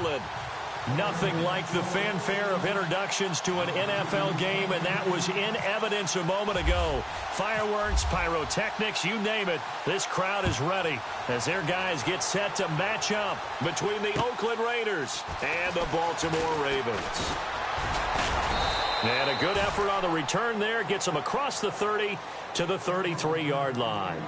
solid. Nothing like the fanfare of introductions to an NFL game, and that was in evidence a moment ago. Fireworks, pyrotechnics, you name it. This crowd is ready as their guys get set to match up between the Oakland Raiders and the Baltimore Ravens. And a good effort on the return there gets them across the 30 to the 33-yard line.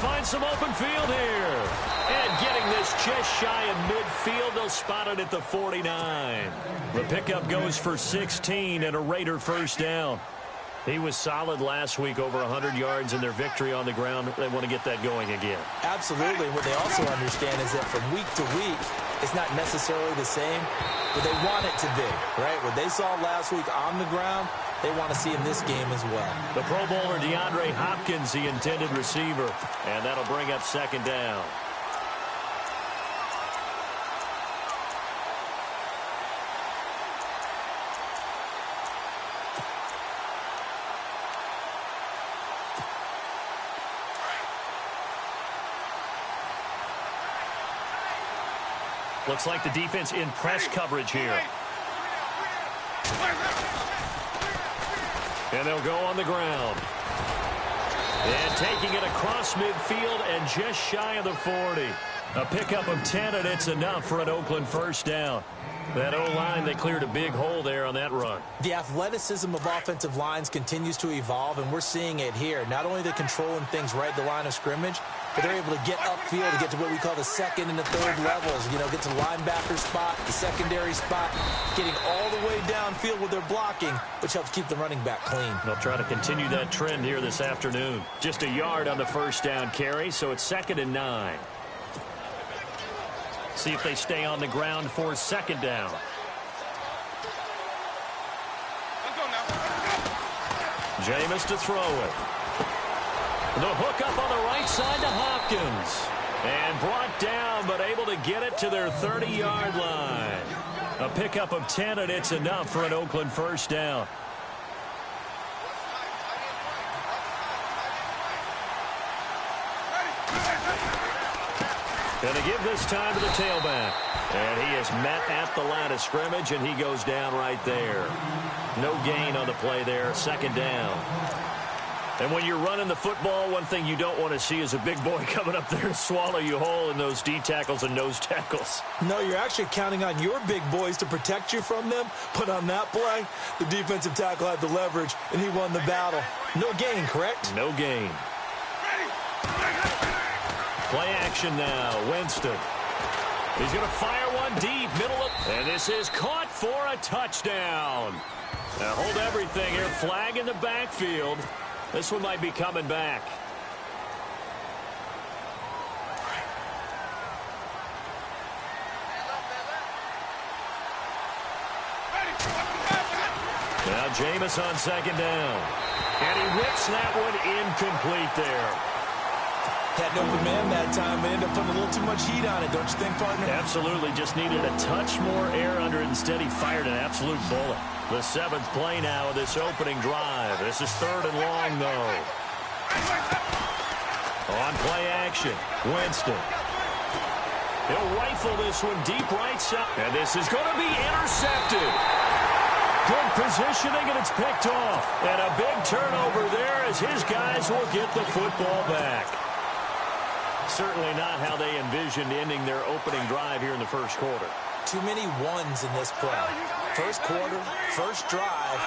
Find some open field here. And getting this just shy of midfield, they'll spot it at the 49. The pickup goes for 16 and a Raider first down. He was solid last week, over 100 yards in their victory on the ground. They want to get that going again. Absolutely. What they also understand is that from week to week, it's not necessarily the same, but they want it to be, right? What they saw last week on the ground, they want to see in this game as well. The Pro Bowler DeAndre Hopkins, the intended receiver, and that'll bring up second down. Looks like the defense in press coverage here. And they'll go on the ground. And taking it across midfield and just shy of the 40. A pickup of 10, and it's enough for an Oakland first down. That O-line, they cleared a big hole there on that run. The athleticism of offensive lines continues to evolve, and we're seeing it here. Not only are they controlling things right at the line of scrimmage, but they're able to get upfield to get to what we call the second and the third levels. You know, get to the linebacker spot, the secondary spot, getting all the way downfield with their blocking, which helps keep the running back clean. They'll try to continue that trend here this afternoon. Just a yard on the first down carry, so it's 2nd and 9. See if they stay on the ground for second down. Jameis to throw it. The hook up on the right side to Hopkins. And brought down, but able to get it to their 30-yard line. A pickup of 10, and it's enough for an Oakland first down. Going to give this time to the tailback. And he is met at the line of scrimmage, and he goes down right there. No gain on the play there, second down. And when you're running the football, one thing you don't want to see is a big boy coming up there and swallow you whole in those D tackles and nose tackles. No, you're actually counting on your big boys to protect you from them. But on that play, the defensive tackle had the leverage, and he won the battle. No gain, correct? No gain. Play action now. Winston. He's going to fire one deep, middle of, and this is caught for a touchdown. Now hold everything here. Flag in the backfield. This one might be coming back. Now Jameis on second down. And he whips that one incomplete there. Had an open man that time, but ended up putting a little too much heat on it, don't you think, partner? Absolutely. Just needed a touch more air under it. Instead, he fired an absolute bullet. The 7th play now of this opening drive. This is 3rd and long, though. On play action, Winston. He'll rifle this one deep right side. And this is going to be intercepted. Good positioning, and it's picked off. And a big turnover there as his guys will get the football back. Certainly not how they envisioned ending their opening drive here in the first quarter. Too many ones in this play. First quarter, first drive,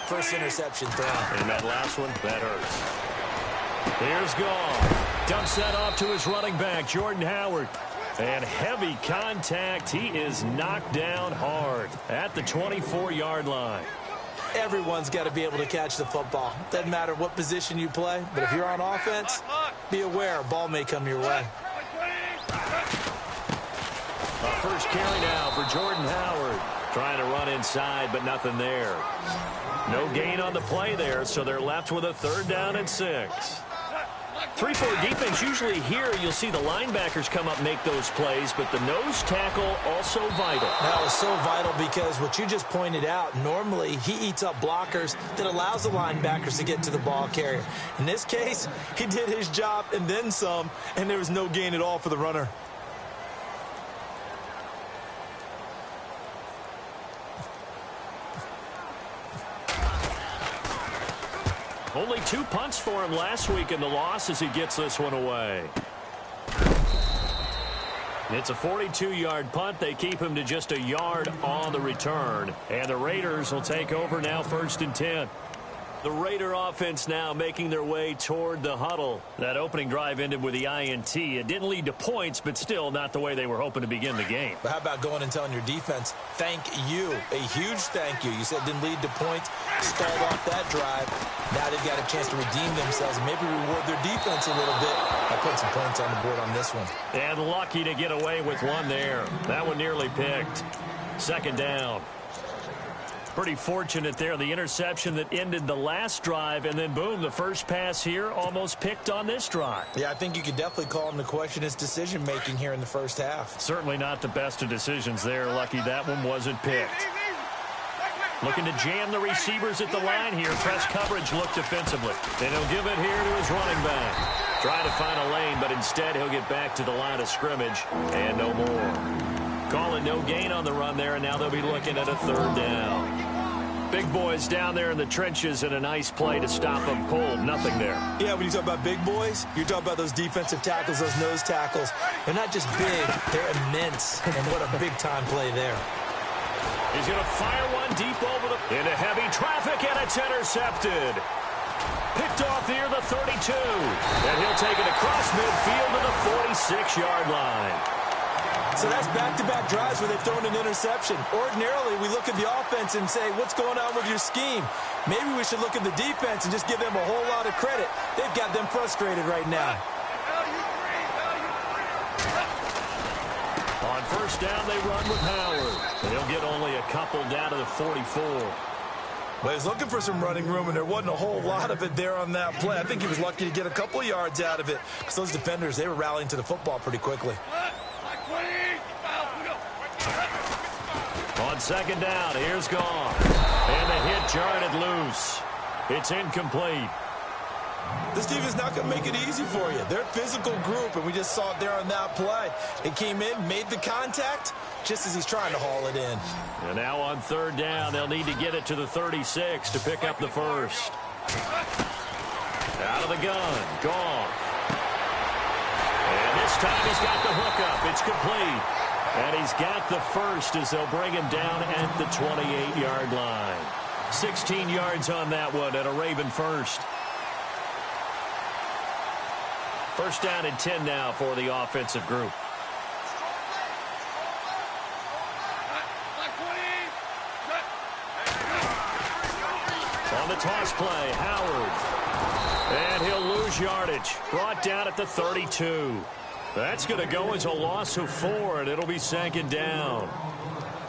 first interception thrown. And that last one, that hurts. Here's Goff. Dumps that off to his running back, Jordan Howard. And heavy contact. He is knocked down hard at the 24-yard line. Everyone's got to be able to catch the football. Doesn't matter what position you play, but if you're on offense, be aware a ball may come your way. First carry now for Jordan Howard. Trying to run inside, but nothing there. No gain on the play there, so they're left with a 3rd down and 6. 3-4 defense, usually here you'll see the linebackers come up and make those plays, but the nose tackle also vital. That was so vital because what you just pointed out, normally he eats up blockers that allows the linebackers to get to the ball carrier. In this case, he did his job and then some, and there was no gain at all for the runner. Only 2 punts for him last week in the loss as he gets this one away. It's a 42-yard punt. They keep him to just a yard on the return. And the Raiders will take over now 1st and 10. The Raider offense now making their way toward the huddle. That opening drive ended with the INT. It didn't lead to points, but still not the way they were hoping to begin the game. But how about going and telling your defense, thank you, a huge thank you. You said it didn't lead to points, stalled off that drive. Now they've got a chance to redeem themselves and maybe reward their defense a little bit by putting some points on the board on this one. And lucky to get away with one there. That one nearly picked. 2nd down. Pretty fortunate there, the interception that ended the last drive, and then boom, the first pass here almost picked on this drive. Yeah, I think you could definitely call him to question his decision-making here in the first half. Certainly not the best of decisions there. Lucky that one wasn't picked. Looking to jam the receivers at the line here. Press coverage look defensively. And he'll give it here to his running back. Trying to find a lane, but instead he'll get back to the line of scrimmage and no more. Calling no gain on the run there, and now they'll be looking at a 3rd down. Big boys down there in the trenches, and a nice play to stop them cold. Nothing there. Yeah, when you talk about big boys, you're talking about those defensive tackles, those nose tackles. They're not just big, they're immense. And what a big-time play there. He's going to fire one deep over into heavy traffic, and it's intercepted. Picked off near the 32. And he'll take it across midfield to the 46-yard line. So that's back-to-back drives where they've thrown an interception. Ordinarily, we look at the offense and say, what's going on with your scheme? Maybe we should look at the defense and just give them a whole lot of credit. They've got them frustrated right now. On 1st down, they run with Howard. And he'll get only a couple down to the 44. Well, he's looking for some running room, and there wasn't a whole lot of it there on that play. I think he was lucky to get a couple of yards out of it because those defenders, they were rallying to the football pretty quickly. On 2nd down, here's Goff. And the hit jarred it loose. It's incomplete. This team is not going to make it easy for you. They're a physical group, and we just saw it there on that play. It came in, made the contact, just as he's trying to haul it in. And now on 3rd down, they'll need to get it to the 36 to pick up the first. Out of the gun, Goff. And this time he's got the hookup. It's complete. And he's got the first as they'll bring him down at the 28-yard line. 16 yards on that one and a Raven first. 1st down and 10 now for the offensive group. On the toss play, Howard. And he'll lose yardage. Brought down at the 32. That's going to go as a loss of 4, and it'll be 2nd down.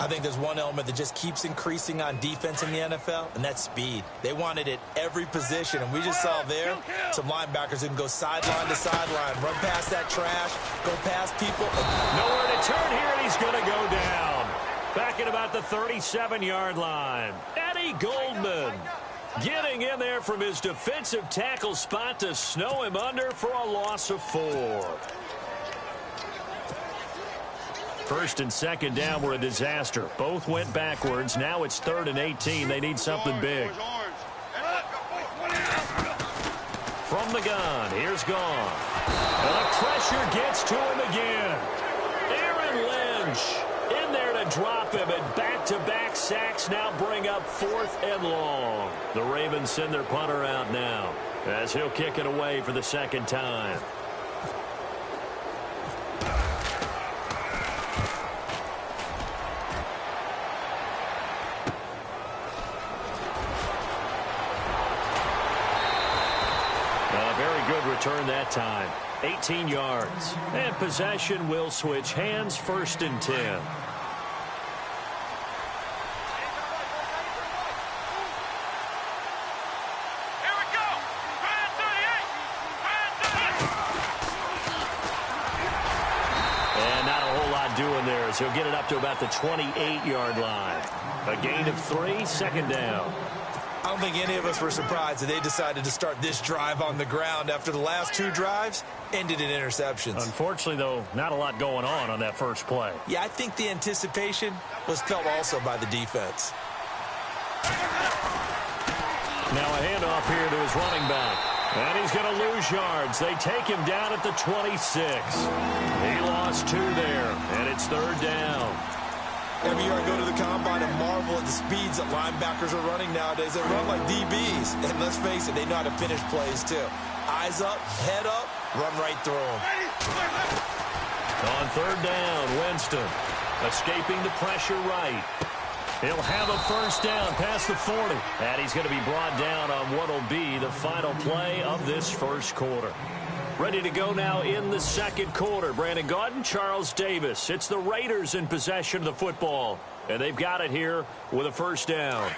I think there's one element that just keeps increasing on defense in the NFL, and that's speed. They want it at every position, and we just saw there some linebackers who can go sideline to sideline, run past that trash, go past people. Nowhere to turn here, and he's going to go down. Back at about the 37-yard line. Eddie Goldman getting in there from his defensive tackle spot to snow him under for a loss of 4. 1st and 2nd down were a disaster. Both went backwards. Now it's 3rd and 18. They need something big. From the gun, here's Goff. And the pressure gets to him again. Aaron Lynch in there to drop him, and back-to-back sacks now bring up 4th and long. The Ravens send their punter out now as he'll kick it away for the 2nd time. Very good return that time. 18 yards. And possession will switch hands, 1st and 10. Doing there as he'll get it up to about the 28-yard line. A gain of 3, 2nd down. I don't think any of us were surprised that they decided to start this drive on the ground after the last 2 drives ended in interceptions. Unfortunately, though, not a lot going on that first play. Yeah, I think the anticipation was felt also by the defense. Now a handoff here to his running back. And he's going to lose yards. They take him down at the 26. He lost 2 there, and it's 3rd down. Every year I go to the combine and marvel at the speeds that linebackers are running nowadays. They run like DBs. And let's face it, they know how to finish plays too. Eyes up, head up, run right through them. On 3rd down, Winston escaping the pressure right. He'll have a 1st down past the 40. And he's going to be brought down on what will be the final play of this first quarter. Ready to go now in the 2nd quarter. Brandon Gaudin, Charles Davis. It's the Raiders in possession of the football. And they've got it here with a 1st down.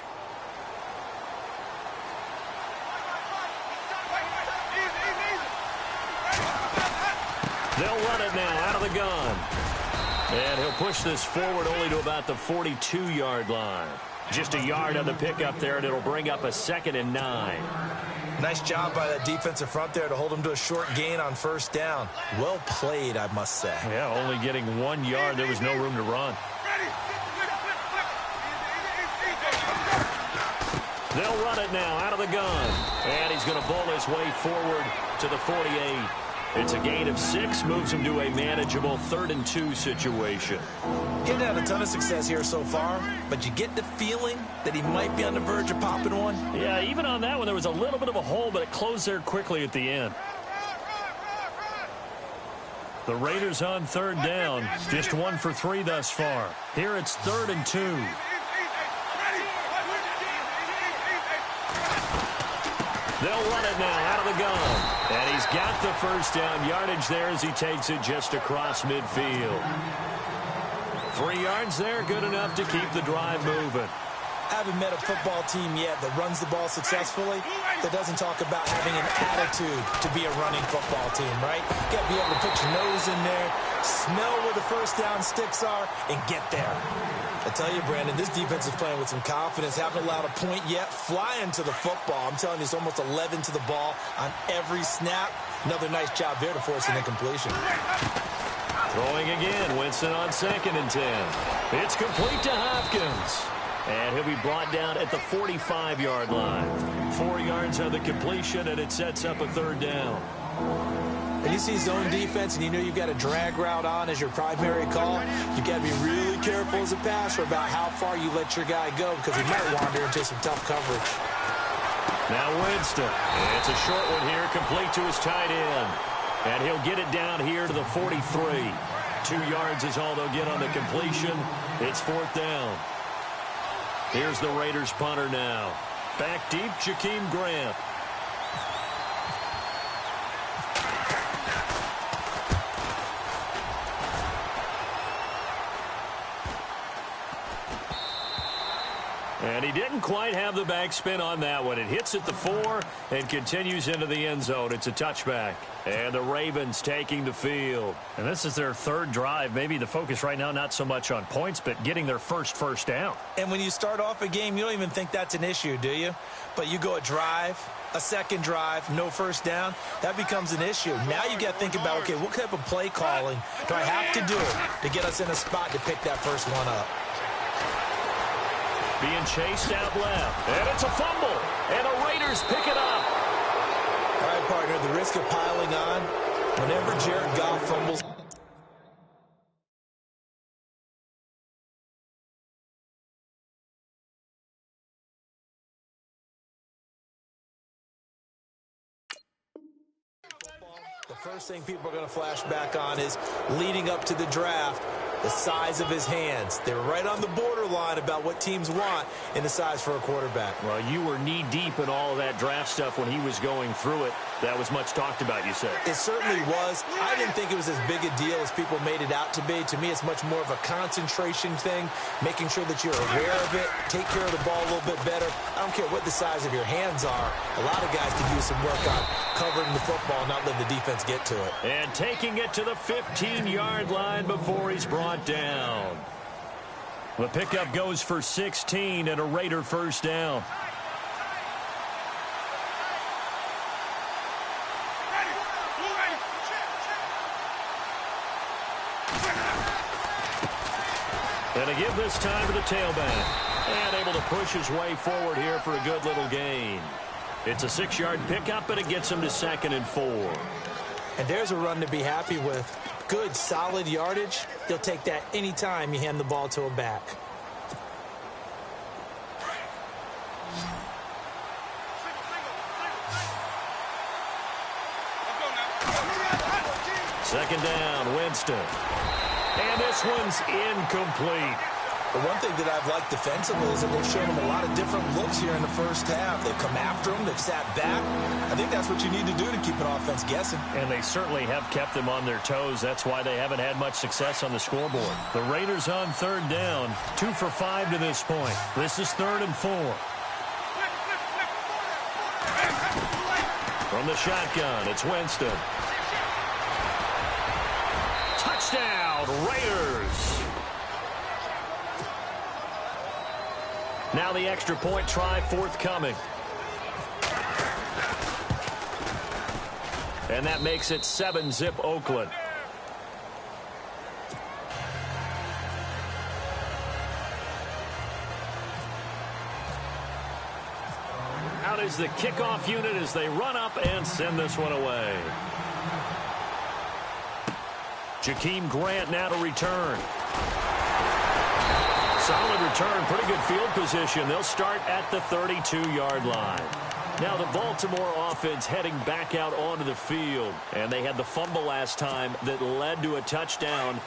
They'll run it now out of the gun. And he'll push this forward only to about the 42-yard line. Just a yard on the pickup there, and it'll bring up a 2nd and 9. Nice job by that defensive front there to hold him to a short gain on 1st down. Well played, I must say. Yeah, only getting 1 yard. There was no room to run. They'll run it now out of the gun. And he's going to bowl his way forward to the 48. It's a gain of 6, moves him to a manageable 3rd and 2 situation. Getting had a ton of success here so far, but you get the feeling that he might be on the verge of popping one. Yeah, even on that one, there was a little bit of a hole, but it closed there quickly at the end. The Raiders on 3rd down, just 1 for 3 thus far. Here it's 3rd and 2. They'll run it now out of the gun. And he's got the 1st down yardage there as he takes it just across midfield. 3 yards there, good enough to keep the drive moving. I haven't met a football team yet that runs the ball successfully that doesn't talk about having an attitude to be a running football team, right? You got to be able to put your nose in there, smell where the 1st down sticks are, and get there. I tell you, Brandon, this defense is playing with some confidence. Haven't allowed a point yet. Flying to the football. I'm telling you, it's almost 11 to the ball on every snap. Another nice job there to force an incompletion. Throwing again, Winston on 2nd and 10. It's complete to Hopkins. And he'll be brought down at the 45-yard line. 4 yards on the completion, and it sets up a 3rd down. When you see zone defense and you know you've got a drag route on as your primary call, you've got to be really careful as a passer about how far you let your guy go because he might wander into some tough coverage. Now Winston. It's a short one here, complete to his tight end. And he'll get it down here to the 43. 2 yards is all they'll get on the completion. It's 4th down. Here's the Raiders punter now. Back deep, Jakeem Grant. And he didn't quite have the backspin on that one. It hits at the 4 and continues into the end zone. It's a touchback. And the Ravens taking the field. And this is their 3rd drive. Maybe the focus right now not so much on points, but getting their first down. And when you start off a game, you don't even think that's an issue, do you? But you go a drive, a 2nd drive, no 1st down, that becomes an issue. Now you got to think about, okay, what type of play calling do I have to do to get us in a spot to pick that first one up? Being chased out left. And it's a fumble. And the Raiders pick it up. All right, partner, the risk of piling on, whenever Jared Goff fumbles. The first thing people are going to flash back on is leading up to the draft, the size of his hands. They were right on the borderline about what teams want in the size for a quarterback. Well, you were knee-deep in all of that draft stuff when he was going through it. That was much talked about, you said. It certainly was. I didn't think it was as big a deal as people made it out to be. To me, it's much more of a concentration thing, making sure that you're aware of it, take care of the ball a little bit better. I don't care what the size of your hands are. A lot of guys could use some work on covering the football, not letting the defense get to it. And taking it to the 15-yard line before he's brought down. The pickup goes for 16 and a Raider first down. And a give this time to the tailback. And able to push his way forward here for a good little gain. It's a 6-yard pickup, and it gets him to 2nd and 4. And there's a run to be happy with. Good, solid yardage. You'll take that anytime you hand the ball to a back. Second down, Winston. And this one's incomplete. The one thing that I've liked defensively is that they've shown him a lot of different looks here in the first half. They've come after him. They've sat back. I think that's what you need to do to keep an offense guessing. And they certainly have kept them on their toes. That's why they haven't had much success on the scoreboard. The Raiders on 3rd down, 2 for 5 to this point. This is 3rd and 4. From the shotgun, it's Winston. Touchdown, Raiders! Now the extra point try forthcoming. And that makes it 7-zip Oakland. Out is the kickoff unit as they run up and send this one away. Jakeem Grant now to return. Solid return, pretty good field position. They'll start at the 32-yard line. Now the Baltimore offense heading back out onto the field. And they had the fumble last time that led to a touchdown.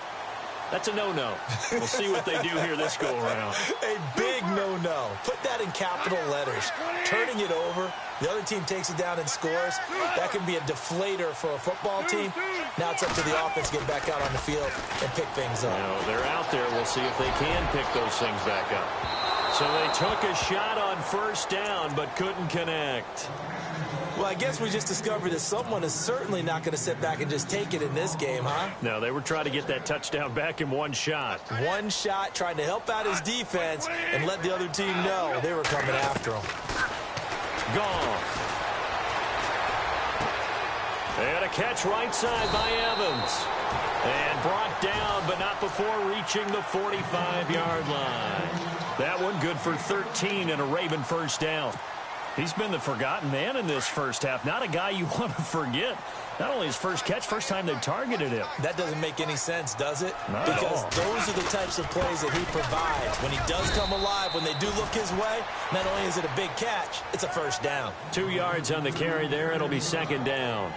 That's a no-no. We'll see what they do here this go-around. A big no-no. Put that in capital letters. Turning it over, the other team takes it down and scores. That can be a deflator for a football team. Now it's up to the offense to get back out on the field and pick things up. Now, they're out there. We'll see if they can pick those things back up. So they took a shot on 1st down but couldn't connect. Well, I guess we just discovered that someone is certainly not going to sit back and just take it in this game, huh? No, they were trying to get that touchdown back in one shot. One shot, trying to help out his defense and let the other team know they were coming after him. Goff. And a catch right side by Evans. And brought down, but not before reaching the 45-yard line. That one good for 13 and a Raven first down. He's been the forgotten man in this first half. Not a guy you want to forget. Not only his first catch, first time they've targeted him. That doesn't make any sense, does it? Not because at all. Those are the types of plays that he provides. When he does come alive, when they do look his way, not only is it a big catch, it's a first down. 2 yards on the carry there. It'll be 2nd down.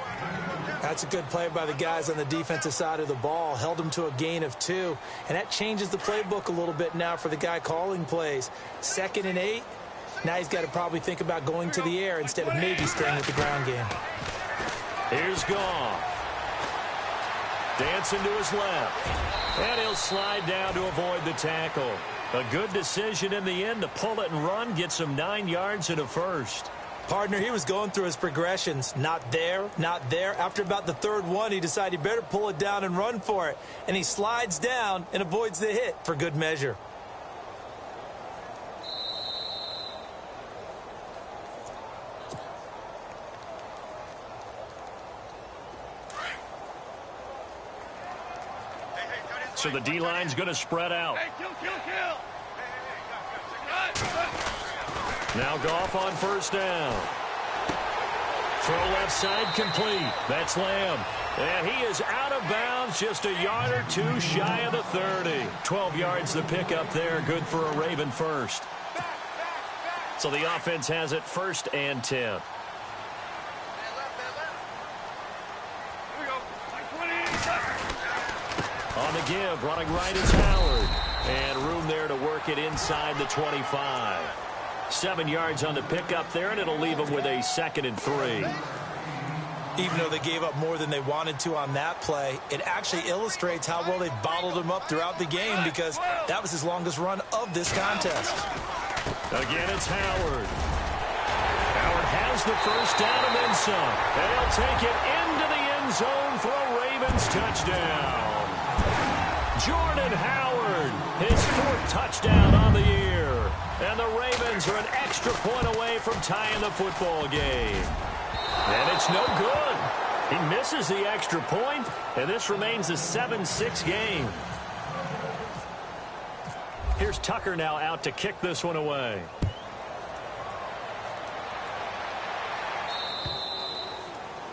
That's a good play by the guys on the defensive side of the ball. Held him to a gain of 2. And that changes the playbook a little bit now for the guy calling plays. 2nd and 8. Now he's got to probably think about going to the air instead of maybe staying with the ground game. Here's Goff. Dancing to his left. And he'll slide down to avoid the tackle. A good decision in the end to pull it and run. Gets him 9 yards and a first. Partner, he was going through his progressions. Not there, not there. After about the 3rd one, he decided he better pull it down and run for it. And he slides down and avoids the hit for good measure. So the D-line's going to spread out. Now Goff on 1st down. Throw left side complete. That's Lamb. And he is out of bounds, just a yard or 2 shy of the 30. 12 yards the pickup there, good for a Raven first. So the offense has it 1st and 10. On the give, running right is Howard. And room there to work it inside the 25. 7 yards on the pickup there, and it'll leave him with a 2nd and 3. Even though they gave up more than they wanted to on that play, it actually illustrates how well they bottled him up throughout the game because that was his longest run of this contest. Again, it's Howard. Howard has the first down and then some. And he'll take it into the end zone for a Ravens touchdown. Jordan Howard, his 4th touchdown on the year. And the Ravens are an extra point away from tying the football game. And it's no good. He misses the extra point, and this remains a 7-6 game. Here's Tucker now out to kick this one away.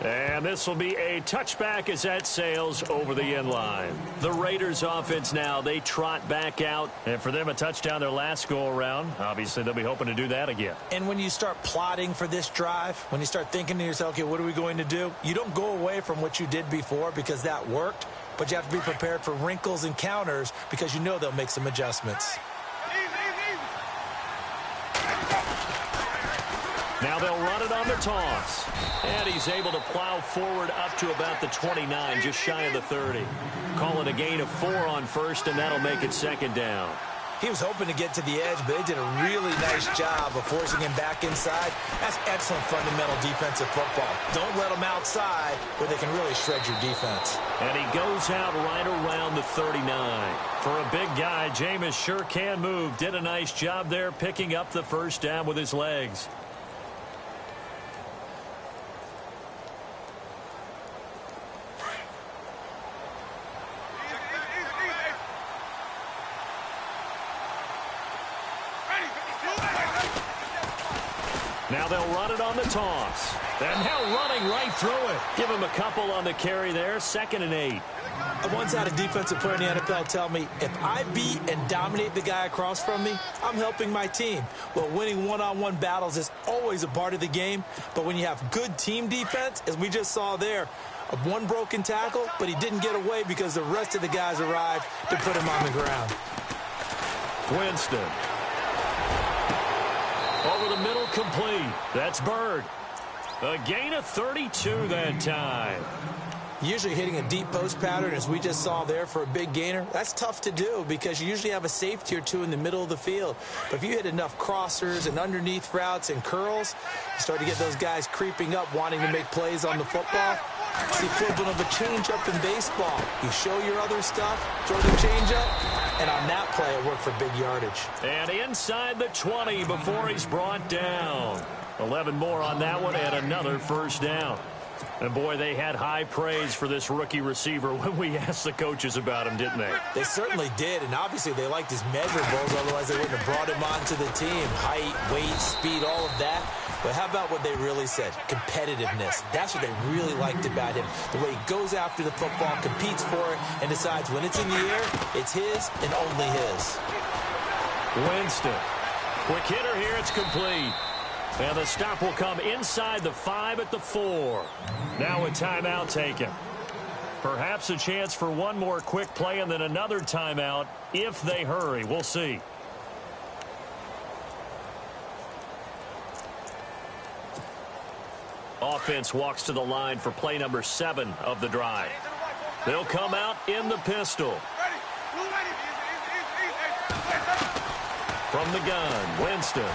And this will be a touchback as that sails over the end line. The Raiders offense now, they trot back out. And for them, a touchdown their last go-around. Obviously, they'll be hoping to do that again. And when you start plotting for this drive, when you start thinking to yourself, okay, what are we going to do? You don't go away from what you did before because that worked. But you have to be prepared for wrinkles and counters because you know they'll make some adjustments. Now they'll run it on the toss. And he's able to plow forward up to about the 29, just shy of the 30. Call it a gain of 4 on first, and that'll make it 2nd down. He was hoping to get to the edge, but they did a really nice job of forcing him back inside. That's excellent fundamental defensive football. Don't let them outside where they can really shred your defense. And he goes out right around the 39. For a big guy, Jameis sure can move. Did a nice job there picking up the first down with his legs. Now they'll run it on the toss. And now running right through it. Give him a couple on the carry there. 2nd and 8. I once had a defensive player in the NFL tell me, if I beat and dominate the guy across from me, I'm helping my team. Well, winning one-on-one battles is always a part of the game. But when you have good team defense, as we just saw there, one broken tackle, but he didn't get away because the rest of the guys arrived to put him on the ground. Winston. Over the middle, complete. That's Bird. A gain of 32 that time. Usually hitting a deep post pattern, as we just saw there for a big gainer, that's tough to do because you usually have a safety or two in the middle of the field. But if you hit enough crossers and underneath routes and curls, you start to get those guys creeping up, wanting to make plays on the football. It's the equivalent of a change-up in baseball. You show your other stuff, throw the change-up, and on that play, it worked for big yardage. And inside the 20 before he's brought down. 11 more on that one and another first down. And, boy, they had high praise for this rookie receiver when we asked the coaches about him, didn't they? They certainly did, and obviously they liked his measurables, otherwise they wouldn't have brought him onto the team. Height, weight, speed, all of that. But how about what they really said? Competitiveness. That's what they really liked about him. The way he goes after the football, competes for it, and decides when it's in the air, it's his and only his. Winston. Quick hitter here, it's complete. And the stop will come inside the 5 at the 4. Now a timeout taken. Perhaps a chance for one more quick play and then another timeout if they hurry. We'll see. Offense walks to the line for play number 7 of the drive. They'll come out in the pistol. From the gun, Winston.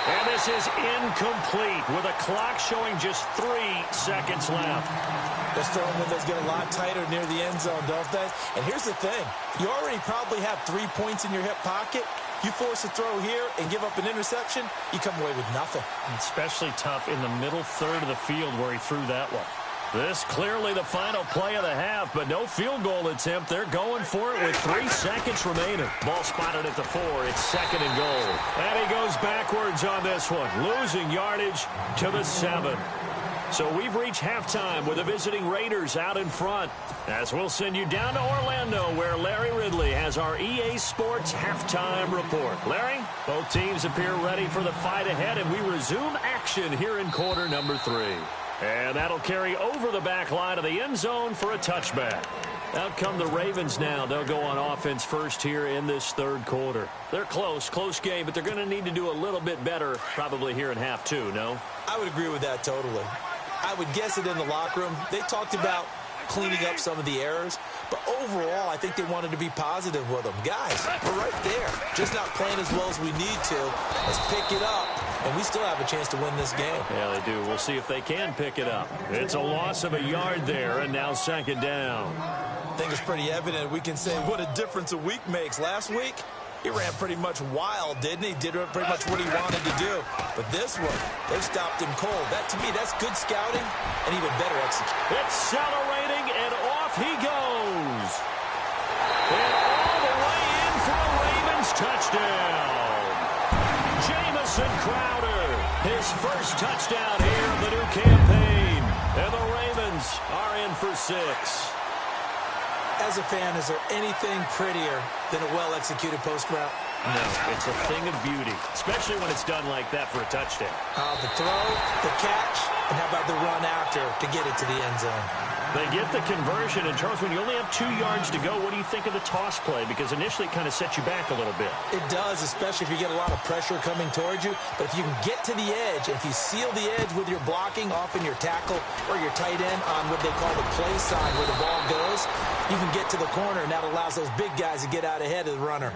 And this is incomplete with a clock showing just 3 seconds left. Those throwing windows get a lot tighter near the end zone, don't they? And here's the thing. You already probably have 3 points in your hip pocket. You force a throw here and give up an interception, you come away with nothing. Especially tough in the middle third of the field where he threw that one. This clearly the final play of the half, but no field goal attempt. They're going for it with 3 seconds remaining. Ball spotted at the 4. It's 2nd and goal. And he goes backwards on this one, losing yardage to the 7. So we've reached halftime with the visiting Raiders out in front. As we'll send you down to Orlando, where Larry Ridley has our EA Sports halftime report. Larry, both teams appear ready for the fight ahead, and we resume action here in quarter number 3. And that'll carry over the back line of the end zone for a touchback. Out come the Ravens now. They'll go on offense first here in this 3rd quarter. They're close game, but they're going to need to do a little bit better probably here in half 2, no? I would agree with that totally. I would guess it in the locker room. They talked about cleaning up some of the errors, but overall, I think they wanted to be positive with them. Guys, we're right there. Just not playing as well as we need to. Let's pick it up, and we still have a chance to win this game. Yeah, they do. We'll see if they can pick it up. It's a loss of a yard there, and now second down. I think it's pretty evident. We can say what a difference a week makes. Last week, he ran pretty much wild, didn't he? Did pretty much what he wanted to do. But this one, they've stopped him cold. That, to me, that's good scouting and even better execution. Accelerating, and off he goes. And all the way in for a Ravens touchdown. Jamison Crowder, his first touchdown here of the new campaign. And the Ravens are in for 6. As a fan, is there anything prettier than a well-executed post route? No, it's a thing of beauty, especially when it's done like that for a touchdown. The throw, the catch, and how about the run after to get it to the end zone? They get the conversion, and Charles, when you only have 2 yards to go, what do you think of the toss play? Because initially it kind of sets you back a little bit. It does, especially if you get a lot of pressure coming towards you. But if you can get to the edge, if you seal the edge with your blocking, often your tackle or your tight end on what they call the play side where the ball goes, you can get to the corner, and that allows those big guys to get out ahead of the runner.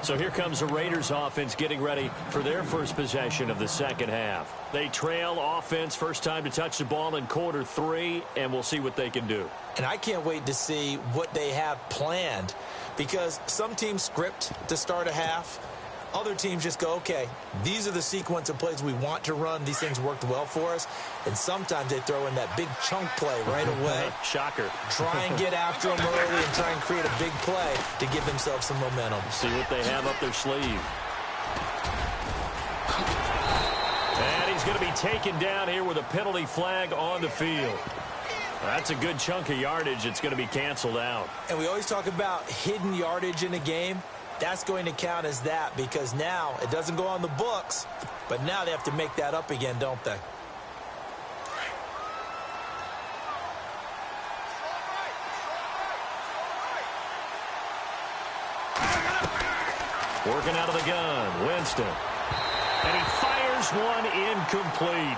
So here comes the Raiders offense getting ready for their first possession of the second half. They trail offense, first time to touch the ball in quarter 3, and we'll see what they can do. And I can't wait to see what they have planned, because some teams script to start a half. Other teams just go, okay, these are the sequence of plays we want to run. These things worked well for us. And sometimes they throw in that big chunk play right away. Shocker. Try and get after them early and try and create a big play to give themselves some momentum. See what they have up their sleeve. And he's going to be taken down here with a penalty flag on the field. That's a good chunk of yardage. It's going to be canceled out. And we always talk about hidden yardage in a game. That's going to count as that, because now it doesn't go on the books, but now they have to make that up again, don't they? Working out of the gun, Winston. And he fires one incomplete.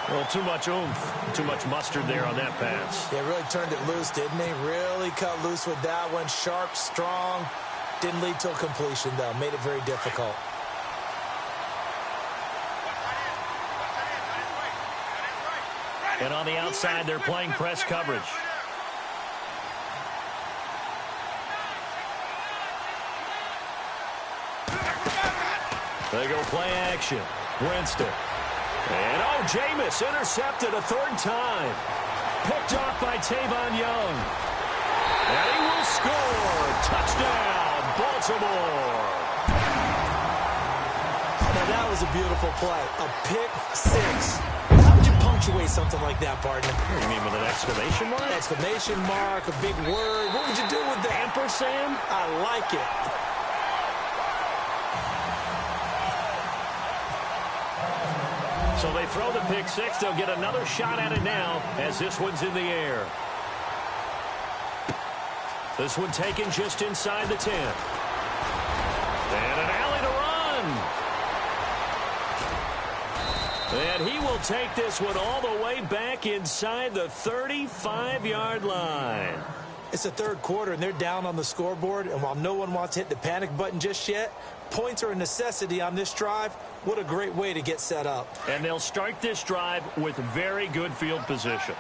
Well, too much oomph, too much mustard there on that pass. They really turned it loose, didn't they? Really cut loose with that one. Sharp, strong. Didn't lead to a completion, though. Made it very difficult. And on the outside, they're playing press coverage. They go play action. Winston. And, oh, Jameis intercepted a 3rd time. Picked off by Tavon Young. And he will score. Touchdown. Baltimore. Now, that was a beautiful play. A pick 6. How would you punctuate something like that, partner? You mean with an exclamation mark? Exclamation mark, a big word. What would you do with that? Ampersand? I like it. So they throw the pick 6. They'll get another shot at it now as this one's in the air. This one taken just inside the 10. And an alley to run. And he will take this one all the way back inside the 35-yard line. It's the 3rd quarter, and they're down on the scoreboard. And while no one wants to hit the panic button just yet, points are a necessity on this drive. What a great way to get set up. And they'll start this drive with very good field position.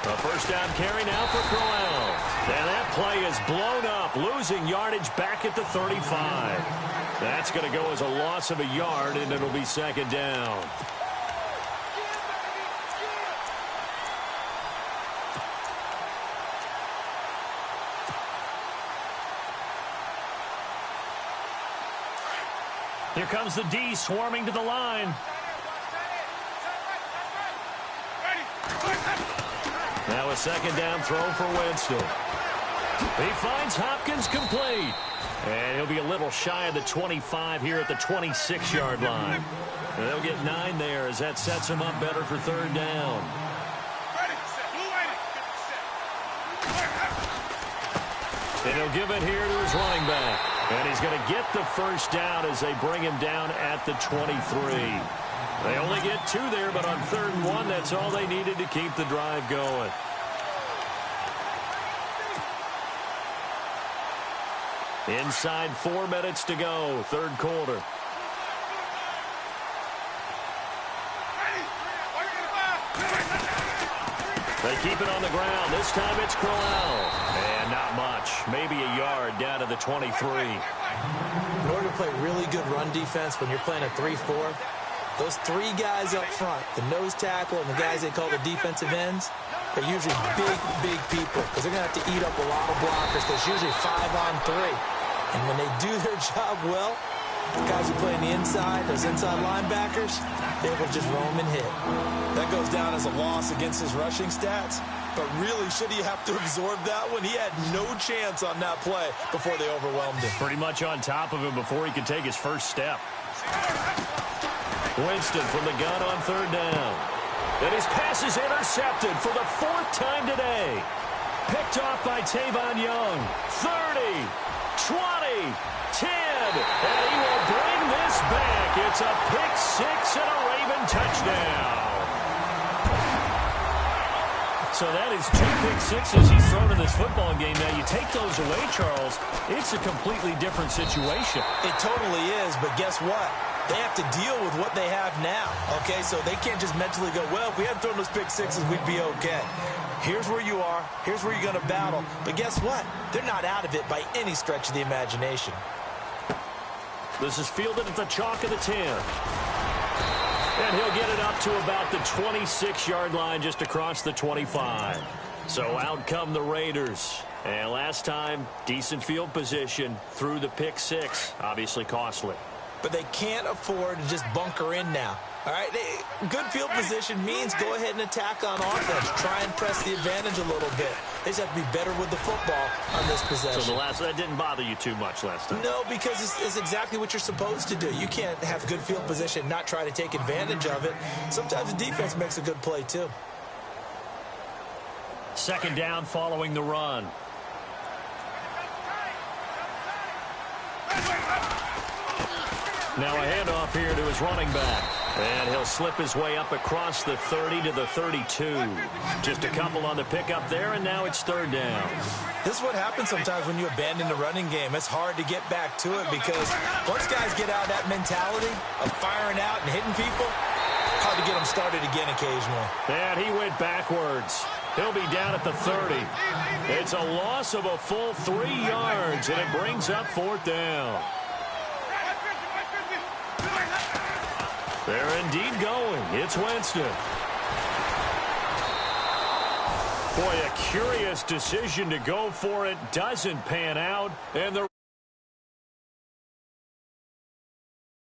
A first down carry now for Crowell. And that play is blown up, losing yardage back at the 35. That's going to go as a loss of a yard, and it'll be second down. Here comes the D swarming to the line. Now a second down throw for Winston. He finds Hopkins complete. And he'll be a little shy of the 25 here at the 26-yard line. And they'll get 9 there as that sets him up better for 3rd down. And he'll give it here to his running back. And he's going to get the first down as they bring him down at the 23. They only get 2 there, but on 3rd and 1, that's all they needed to keep the drive going. Inside 4 minutes to go, 3rd quarter. They keep it on the ground. This time it's Crowell. And not much. Maybe a yard down to the 23. In order to play really good run defense when you're playing a 3-4, those 3 guys up front, the nose tackle and the guys they call the defensive ends, they're usually big people because they're going to have to eat up a lot of blockers. There's usually 5 on 3. And when they do their job well, the guys who play on the inside, those inside linebackers, they will just roam and hit. That goes down as a loss against his rushing stats. But really, should he have to absorb that one? He had no chance on that play before they overwhelmed him. Pretty much on top of him before he could take his first step. Winston from the gun on 3rd down. And his pass is intercepted for the 4th time today. Picked off by Tavon Young. 30, 20, 10. And he will bring this back. It's a pick-6 and a Raven touchdown. So that is 2 pick-6s he's thrown in this football game. Now, you take those away, Charles, it's a completely different situation. It totally is, but guess what? They have to deal with what they have now, okay? So they can't just mentally go, well, if we hadn't thrown those pick-6s, we'd be okay. Here's where you are. Here's where you're going to battle. But guess what? They're not out of it by any stretch of the imagination. This is fielded at the chalk of the 10. And he'll get it up to about the 26-yard line just across the 25. So out come the Raiders. And last time, decent field position through the pick-6. Obviously costly. But they can't afford to just bunker in now. All right, good field position means go ahead and attack on offense. Try and press the advantage a little bit. They just have to be better with the football on this possession. So that didn't bother you too much last time? No, because it's exactly what you're supposed to do. You can't have good field position and not try to take advantage of it. Sometimes the defense makes a good play, too. 2nd down following the run. Now a handoff here to his running back. And he'll slip his way up across the 30 to the 32. Just a couple on the pickup there, and now it's 3rd down. This is what happens sometimes when you abandon the running game. It's hard to get back to it because once guys get out of that mentality of firing out and hitting people, hard to get them started again occasionally. And he went backwards. He'll be down at the 30. It's a loss of a full 3 yards, and it brings up 4th down. They're indeed going. It's Winston. Boy, a curious decision to go for it. Doesn't pan out. And the